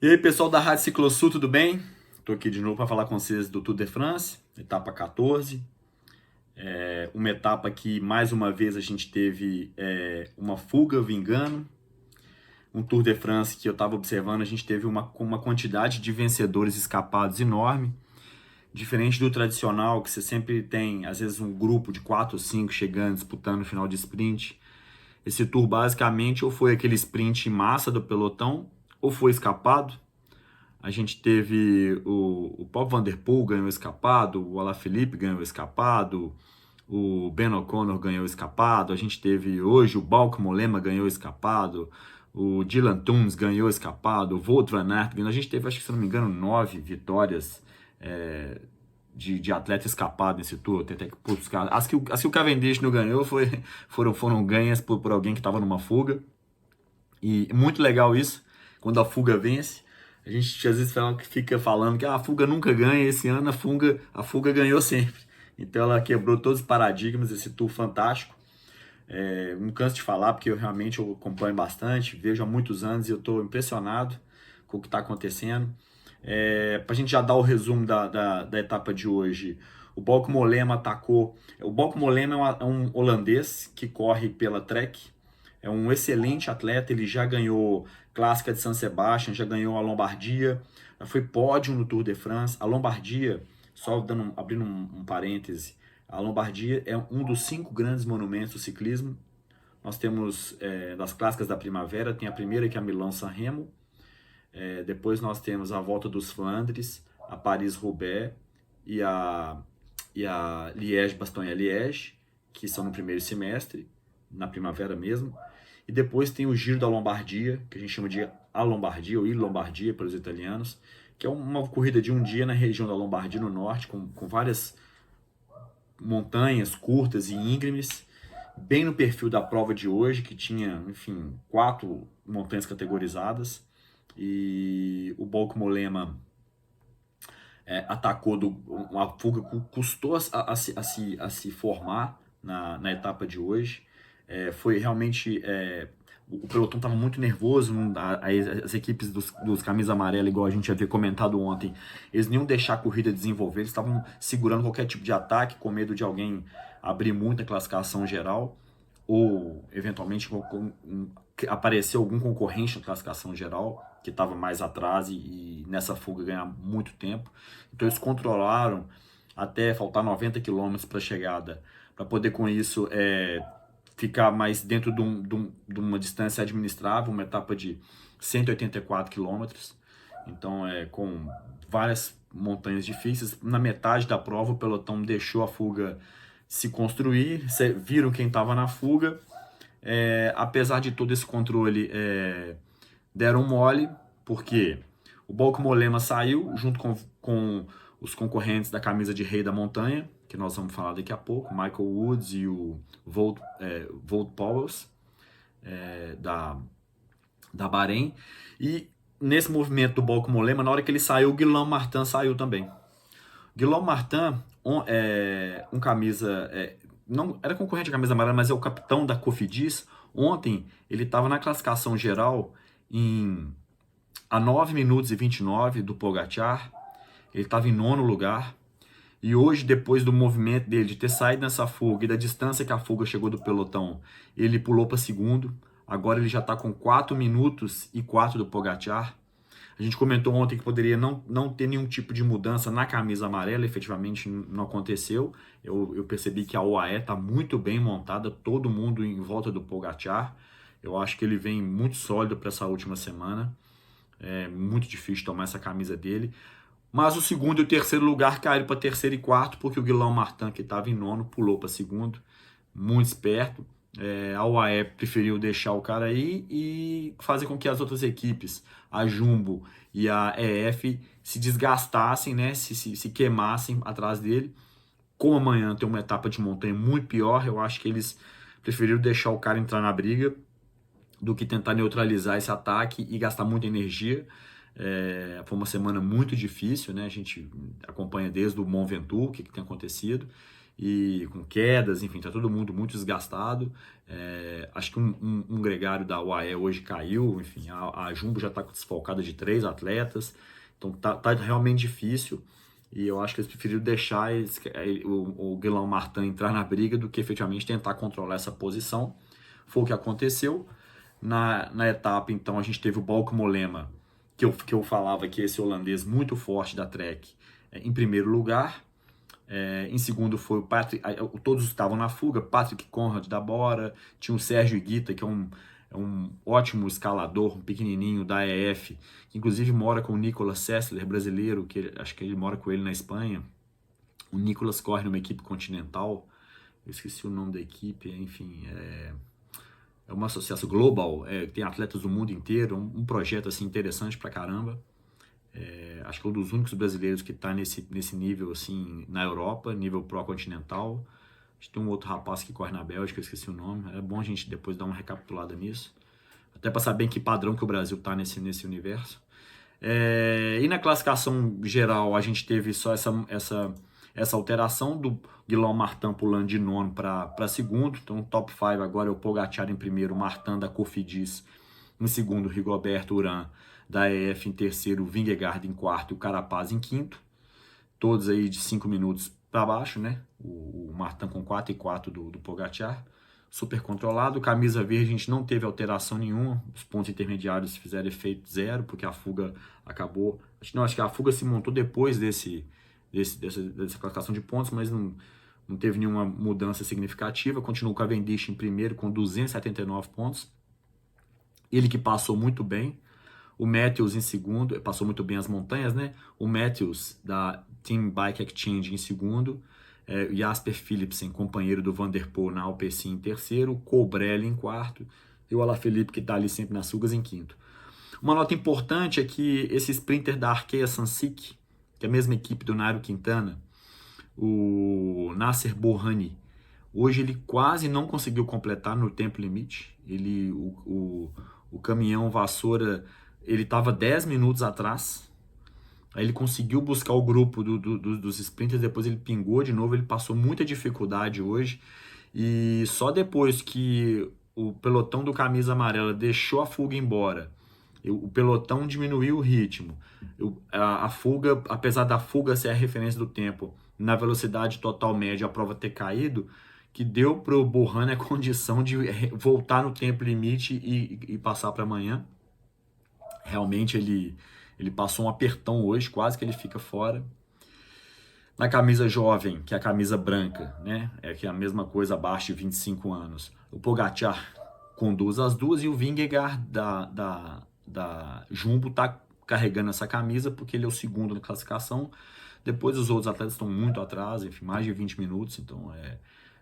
E aí, pessoal da Rádio Ciclosul, tudo bem? Estou aqui de novo para falar com vocês do Tour de France, etapa 14. Uma etapa que, mais uma vez, a gente teve uma fuga vingando. Um Tour de France que eu estava observando, a gente teve uma quantidade de vencedores escapados enorme. Diferente do tradicional, que você sempre tem, às vezes, um grupo de 4 ou 5 chegando, disputando no final de sprint. Esse Tour, basicamente, ou foi aquele sprint em massa do pelotão, ou foi escapado. A gente teve o Paul Van Der Poel ganhou escapado, o Alaphilippe ganhou escapado, o Ben O'Connor ganhou escapado, a gente teve hoje o Bauke Mollema ganhou escapado, o Dylan Teuns ganhou escapado, o Wout van Aert ganhou. A gente teve, acho que se não me engano, 9 vitórias de atleta escapado nesse tour. Tem até que buscar. As que o Cavendish não ganhou foram ganhas por alguém que estava numa fuga. E muito legal isso, quando a fuga vence. A gente às vezes fica falando que a fuga nunca ganha, esse ano a fuga ganhou sempre. Então ela quebrou todos os paradigmas, esse tour fantástico. Não canso de falar, porque eu acompanho bastante, vejo há muitos anos e eu estou impressionado com o que está acontecendo. Para a gente já dar o resumo da etapa de hoje, o Bauke Mollema atacou. O Bauke Mollema é um holandês que corre pela Trek, é um excelente atleta, ele já ganhou Clássica de San Sebastian, já ganhou a Lombardia, já foi pódio no Tour de France. A Lombardia, só abrindo um parêntese, a Lombardia é um dos 5 grandes monumentos do ciclismo. Nós temos, das Clássicas da Primavera, tem a primeira que é a Milão-San Remo, depois nós temos a Volta dos Flandres, a Paris-Roubaix e a Liège-Bastogne-Liège, que são no primeiro semestre, na primavera mesmo. E depois tem o Giro da Lombardia, que a gente chama de a Lombardia, ou Il Lombardia pelos italianos, que é uma corrida de um dia na região da Lombardia, no norte, com várias montanhas curtas e íngremes, bem no perfil da prova de hoje, que tinha, enfim, 4 montanhas categorizadas. E o Bauke Mollema atacou, uma fuga que custou a se formar na etapa de hoje. Foi realmente. O pelotão estava muito nervoso, as equipes dos camisas amarelas, igual a gente havia comentado ontem, eles nem iam deixar a corrida desenvolver, eles estavam segurando qualquer tipo de ataque, com medo de alguém abrir muito a classificação geral, ou eventualmente aparecer algum concorrente na classificação geral, que estava mais atrás e nessa fuga ganhar muito tempo. Então eles controlaram até faltar 90 quilômetros para a chegada, para poder com isso ficar mais dentro de uma distância administrável, uma etapa de 184 quilômetros. Então, com várias montanhas difíceis. Na metade da prova, o pelotão deixou a fuga se construir, viram quem estava na fuga. Apesar de todo esse controle, deram mole, porque o Bauke Mollema saiu junto com os concorrentes da camisa de Rei da Montanha, que nós vamos falar daqui a pouco, Michael Woods e o Wout Powels, da Bahrein. E nesse movimento do Bauke Mollema, na hora que ele saiu, o Guillaume Martin saiu também. Guillaume Martin, um camisa... não era concorrente da camisa amarela, mas é o capitão da Cofidis. Ontem ele estava na classificação geral a 9 minutos e 29 do Pogacar. Ele estava em 9º lugar. E hoje, depois do movimento dele, de ter saído nessa fuga e da distância que a fuga chegou do pelotão, ele pulou para segundo. Agora ele já está com 4 minutos e 4 do Pogacar. A gente comentou ontem que poderia não ter nenhum tipo de mudança na camisa amarela, efetivamente não aconteceu. Eu percebi que a UAE está muito bem montada, todo mundo em volta do Pogacar. Eu acho que ele vem muito sólido para essa última semana. É muito difícil tomar essa camisa dele. Mas o segundo e o terceiro lugar caíram para terceiro e quarto, porque o Guillaume Martin, que estava em 9º, pulou para segundo. Muito esperto. A UAE preferiu deixar o cara aí e fazer com que as outras equipes, a Jumbo e a EF, se desgastassem, né, se queimassem atrás dele. Como amanhã tem uma etapa de montanha muito pior, eu acho que eles preferiram deixar o cara entrar na briga do que tentar neutralizar esse ataque e gastar muita energia. Foi uma semana muito difícil, né? A gente acompanha desde o Mont Ventoux, o que tem acontecido. e com quedas, enfim, tá todo mundo muito desgastado. Acho que um gregário da UAE hoje caiu, enfim, a Jumbo já está desfalcada de 3 atletas, então tá realmente difícil. E eu acho que eles preferiram deixar o Guilherme Martin entrar na briga do que efetivamente tentar controlar essa posição. Foi o que aconteceu. Na etapa, então, a gente teve o Bauke Mollema, que eu falava que esse holandês muito forte da Trek, em primeiro lugar. Em segundo foi o Patrick, todos estavam na fuga, Patrick Conrad da Bora, tinha o Sérgio Higuita, que é um ótimo escalador, um pequenininho da EF, que inclusive mora com o Nicolas Sessler, brasileiro, que acho que ele mora com ele na Espanha. O Nicolas corre numa equipe continental, eu esqueci o nome da equipe, enfim, é uma associação global, tem atletas do mundo inteiro, um projeto assim interessante pra caramba. Acho que é um dos únicos brasileiros que está nesse nível assim na Europa, nível pró-continental. Acho que tem um outro rapaz que corre na Bélgica, eu esqueci o nome. É bom a gente depois dar uma recapitulada nisso, até para saber em que padrão que o Brasil está nesse universo. E na classificação geral a gente teve só essa alteração do Guilherme Martin pulando de nono para segundo. Então top 5 agora é o Pogacar em primeiro, o Martin da Cofidis em segundo, Rigoberto Urán da EF em terceiro, o Vingegaard em quarto e o Carapaz em quinto. Todos aí de 5 minutos para baixo, né? O Martin com 4 e 4 do Pogacar. Super controlado. Camisa verde a gente não teve alteração nenhuma. Os pontos intermediários fizeram efeito zero, porque a fuga acabou. Acho que a fuga se montou depois dessa classificação de pontos, mas não teve nenhuma mudança significativa. Continuou o Cavendish em primeiro com 279 pontos. Ele que passou muito bem. O Matthews em segundo, passou muito bem as montanhas, né? O Matthews da Team Bike Exchange em segundo. Jasper Philipsen, companheiro do Van der Poel na Alpecin em terceiro. O Colbrelli em quarto. E o Alaphilippe, que está ali sempre nas fugas, em quinto. Uma nota importante é que esse sprinter da Arkea Samsic, que é a mesma equipe do Nairo Quintana, o Nasser Borhani, hoje ele quase não conseguiu completar no tempo limite. O caminhão vassoura, ele estava 10 minutos atrás. Aí ele conseguiu buscar o grupo dos sprinters, depois ele pingou de novo, ele passou muita dificuldade hoje. E só depois que o pelotão do camisa amarela deixou a fuga embora, o pelotão diminuiu o ritmo, a fuga, apesar da fuga ser a referência do tempo, na velocidade total média, a prova ter caído, que deu para o Borhani a condição de voltar no tempo limite e passar para amanhã. Realmente ele passou um apertão hoje, quase que ele fica fora. Na camisa jovem, que é a camisa branca, né? Que é a mesma coisa abaixo de 25 anos. O Pogacar conduz as duas e o Vingegaard da Jumbo está carregando essa camisa porque ele é o segundo na classificação. Depois os outros atletas estão muito atrás, enfim, mais de 20 minutos, então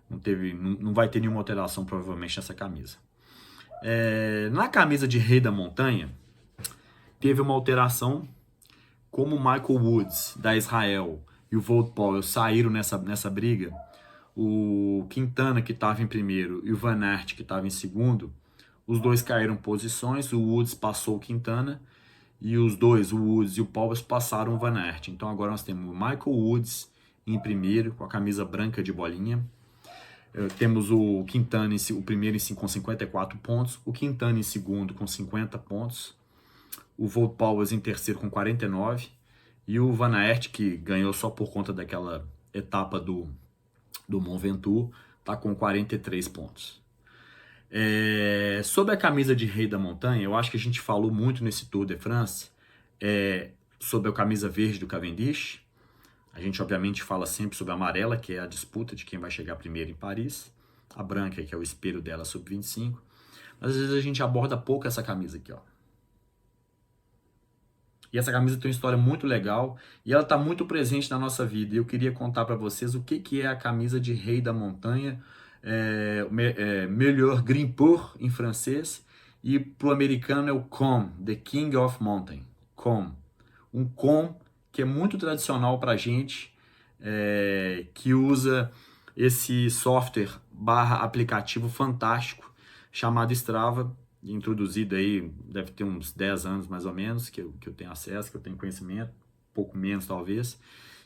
não vai ter nenhuma alteração provavelmente nessa camisa. Na camisa de Rei da Montanha, teve uma alteração, como o Michael Woods, da Israel, e o Wout Poels saíram nessa briga. O Quintana, que estava em primeiro, e o Van Aert, que estava em segundo, os dois caíram posições, o Woods passou o Quintana, e os dois, o Woods e o Poels, passaram o Van Aert. Então agora nós temos o Michael Woods em primeiro, com a camisa branca de bolinha. Temos o Quintana, o primeiro com 54 pontos, o Quintana em segundo com 50 pontos, o Wout Poels em terceiro com 49, e o Van Aert, que ganhou só por conta daquela etapa do Mont Ventoux, está com 43 pontos. Sobre a camisa de Rei da Montanha, eu acho que a gente falou muito nesse Tour de France sobre a camisa verde do Cavendish. A gente obviamente fala sempre sobre a amarela, que é a disputa de quem vai chegar primeiro em Paris. A branca, que é o espelho dela, sub-25. Mas às vezes a gente aborda pouco essa camisa aqui, ó. E essa camisa tem uma história muito legal e ela está muito presente na nossa vida. E eu queria contar para vocês o que é a camisa de Rei da Montanha, Meilleur Grimpeur em francês, e para o americano é o Com, The King of Mountain. Com. Um Com que é muito tradicional para a gente, que usa esse software / aplicativo fantástico chamado Strava, introduzido aí, deve ter uns 10 anos mais ou menos, que eu tenho acesso, que eu tenho conhecimento, pouco menos talvez,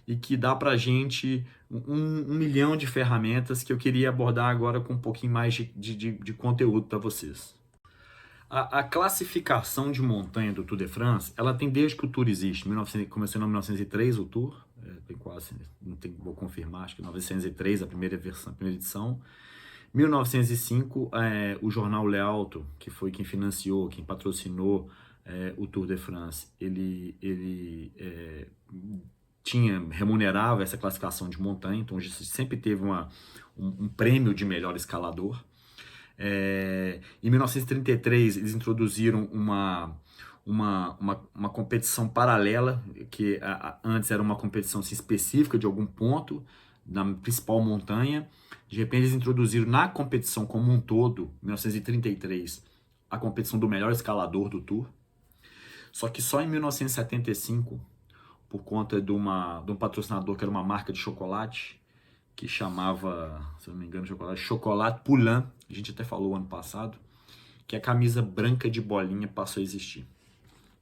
e que dá pra gente um milhão de ferramentas que eu queria abordar agora com um pouquinho mais de conteúdo para vocês. A classificação de montanha do Tour de France, ela tem desde que o Tour existe. 1900, começou em 1903 o Tour, tem quase, não tem, vou confirmar, acho que 1903 a primeira versão, a primeira edição. 1905, o jornal Le Auto, que foi quem financiou, quem patrocinou o Tour de France, ele remunerava essa classificação de montanha, então sempre teve um prêmio de melhor escalador. Em 1933, eles introduziram uma competição paralela, que antes era uma competição assim, específica de algum ponto, na principal montanha. De repente, eles introduziram na competição como um todo, em 1933, a competição do melhor escalador do Tour. Só que só em 1975, por conta de um patrocinador que era uma marca de chocolate, que chamava, se eu não me engano, Chocolate Poulain, a gente até falou ano passado, que a camisa branca de bolinha passou a existir.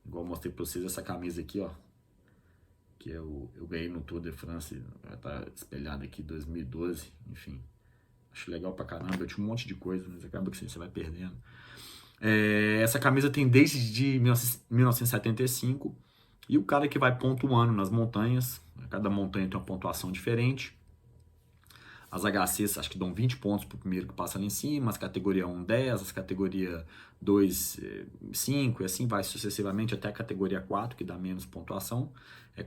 Igual eu mostrei pra vocês essa camisa aqui, ó, que eu ganhei no Tour de France, tá espelhada aqui, 2012, enfim. Acho legal pra caramba, eu tinha um monte de coisa, mas acaba que você vai perdendo. Essa camisa tem desde 1975, e o cara que vai pontuando nas montanhas, cada montanha tem uma pontuação diferente. As HCs acho que dão 20 pontos pro primeiro que passa ali em cima, as categoria 1, 10, as categoria 2, 5, e assim vai sucessivamente até a categoria 4, que dá menos pontuação.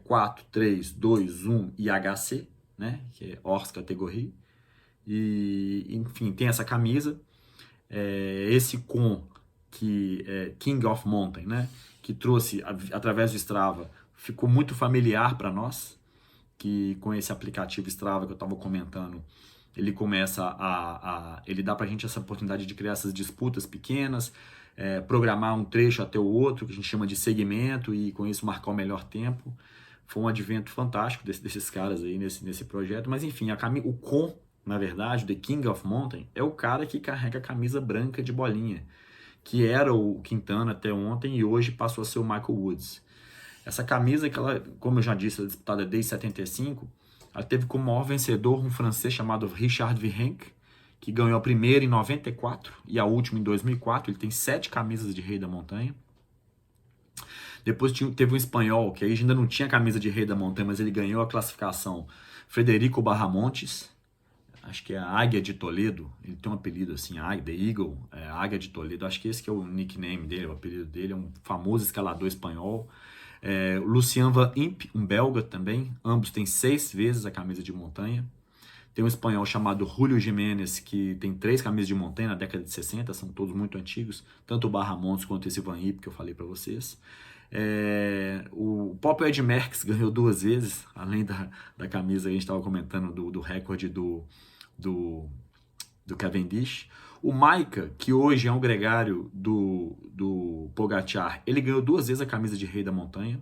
4, 3, 2, 1 e HC, né? Que é Hors categoria. E, enfim, tem essa camisa. Esse com que King of Mountain, né? Que trouxe, através do Strava, ficou muito familiar para nós, que com esse aplicativo Strava que eu estava comentando, ele começa ele dá pra gente essa oportunidade de criar essas disputas pequenas, programar um trecho até o outro, que a gente chama de segmento, e com isso marcar o melhor tempo. Foi um advento fantástico desses caras aí nesse projeto, mas enfim, na verdade, The King of Mountain, é o cara que carrega a camisa branca de bolinha, que era o Quintana até ontem e hoje passou a ser o Michael Woods. Essa camisa, que ela, como eu já disse, ela é disputada desde 75, ela teve como maior vencedor um francês chamado Richard Virenque, que ganhou a primeira em 94 e a última em 2004. Ele tem 7 camisas de Rei da Montanha. Depois teve um espanhol, que aí ainda não tinha camisa de Rei da Montanha, mas ele ganhou a classificação, Frederico Barramontes, acho que é a Águia de Toledo, ele tem um apelido assim, The Eagle, Águia de Toledo, acho que esse que é o nickname dele, o apelido dele, é um famoso escalador espanhol. Lucien Van Impe, um belga também, ambos têm 6 vezes a camisa de montanha. Tem um espanhol chamado Julio Jiménez, que tem 3 camisas de montanha na década de 60, são todos muito antigos, tanto o Barramontes quanto esse Van Impe que eu falei para vocês. O próprio Ed Merckx ganhou 2 vezes, além da camisa que a gente estava comentando do recorde do Cavendish. O Maika, que hoje é um gregário do Pogacar, ele ganhou 2 vezes a camisa de Rei da Montanha,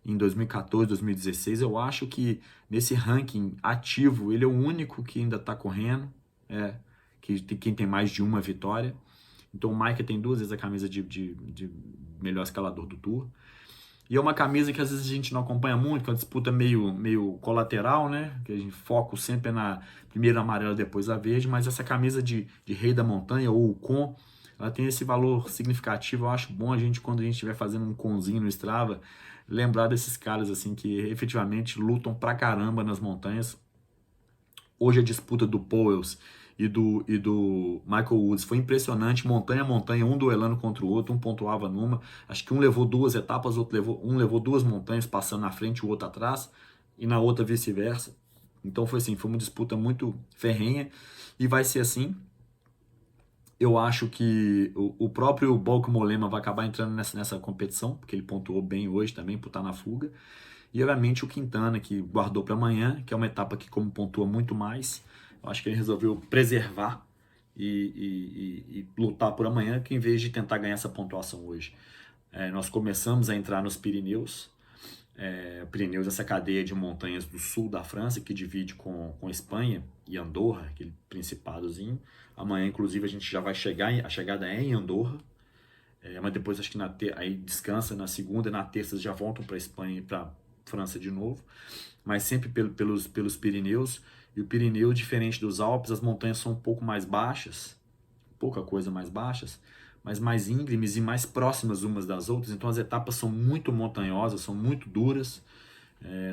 em 2014, 2016. Eu acho que nesse ranking ativo, ele é o único que ainda está correndo, quem tem mais de uma vitória. Então o Maika tem 2 vezes a camisa de melhor escalador do Tour. E é uma camisa que às vezes a gente não acompanha muito, que é uma disputa meio colateral, né? Que a gente foca sempre na primeira amarela, depois a verde, mas essa camisa de Rei da Montanha, ou o com, ela tem esse valor significativo. Eu acho bom a gente, quando a gente estiver fazendo um conzinho no Strava, lembrar desses caras assim que efetivamente lutam pra caramba nas montanhas. Hoje a disputa do Powells e do Michael Woods foi impressionante, montanha a montanha, um duelando contra o outro, um pontuava numa, acho que um levou 2 etapas, um levou 2 montanhas, passando na frente, o outro atrás, e na outra vice-versa. Então foi assim, foi uma disputa muito ferrenha, e vai ser assim. Eu acho que o próprio Bauke Mollema vai acabar entrando nessa competição, porque ele pontuou bem hoje também, por estar na fuga. E, obviamente, o Quintana, que guardou para amanhã, que é uma etapa que, como pontua muito mais, eu acho que ele resolveu preservar e lutar por amanhã, que em vez de tentar ganhar essa pontuação hoje. Nós começamos a entrar nos Pirineus. Pirineus, essa cadeia de montanhas do sul da França, que divide com Espanha e Andorra, aquele principadozinho. Amanhã, inclusive, a gente já vai chegar, a chegada é em Andorra, mas depois acho que aí descansa na segunda e na terça já voltam para Espanha, para França de novo, mas sempre pelos Pirineus. E o Pirineu, diferente dos Alpes, as montanhas são um pouco mais baixas, pouca coisa mais baixas, mas mais íngremes e mais próximas umas das outras. Então as etapas são muito montanhosas, são muito duras.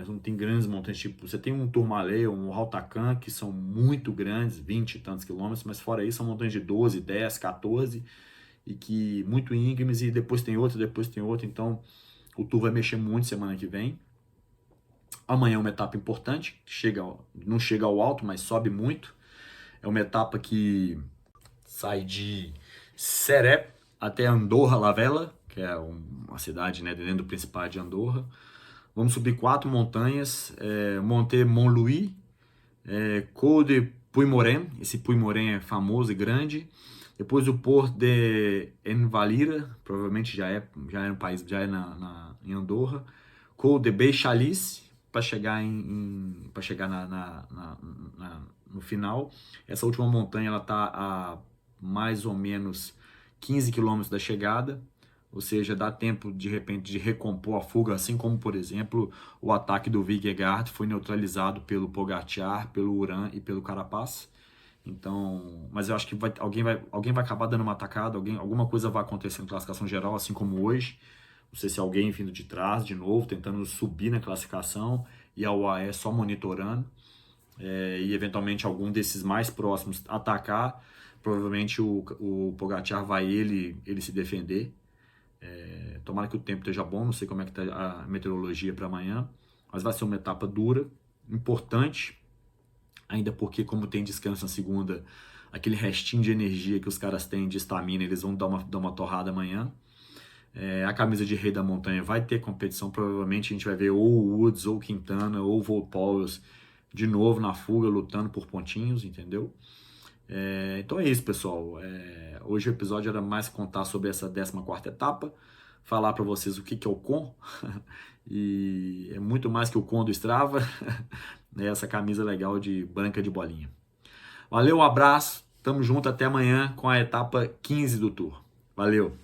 Não tem grandes montanhas, tipo, você tem um Tourmalet, um Hautacam, que são muito grandes, 20 e tantos quilômetros, mas fora isso são montanhas de 12, 10, 14, e que muito íngremes, e depois tem outro, então o Tour vai mexer muito semana que vem. Amanhã é uma etapa importante, não chega ao alto, mas sobe muito. É uma etapa que sai de Serep até Andorra la Vella, que é uma cidade, né, dentro do Principado de Andorra. Vamos subir 4 montanhas, Monte Montlouis, Col de Puymoren, esse Puymoren é famoso e grande. Depois o Port de Envalira, provavelmente já é no país, já é em Andorra. Col de Beixalice, para chegar para chegar no final. Essa última montanha ela está a mais ou menos 15 quilômetros da chegada, ou seja, dá tempo de repente de recompor a fuga, assim como, por exemplo, o ataque do Vingegaard foi neutralizado pelo Pogačar, pelo Uran e pelo Carapaz. Então, mas eu acho que alguém vai acabar dando uma atacada, alguma coisa vai acontecer na classificação geral, assim como hoje. Não sei se alguém vindo de trás de novo, tentando subir na classificação, e a UAE só monitorando, e eventualmente algum desses mais próximos atacar. Provavelmente o Pogačar vai ele se defender. Tomara que o tempo esteja bom, não sei como é que está a meteorologia para amanhã, mas vai ser uma etapa dura, importante, ainda porque como tem descanso na segunda, aquele restinho de energia que os caras têm de estamina, eles vão dar uma torrada amanhã. A camisa de rei da montanha vai ter competição, provavelmente a gente vai ver ou o Woods, ou o Quintana, ou o Volpolls de novo na fuga, lutando por pontinhos, entendeu? Então é isso, pessoal. Hoje o episódio era mais contar sobre essa 14ª etapa, falar para vocês o que é o Con, e é muito mais que o Con do Strava, essa camisa legal de branca de bolinha. Valeu, um abraço, tamo junto, até amanhã com a etapa 15 do Tour. Valeu!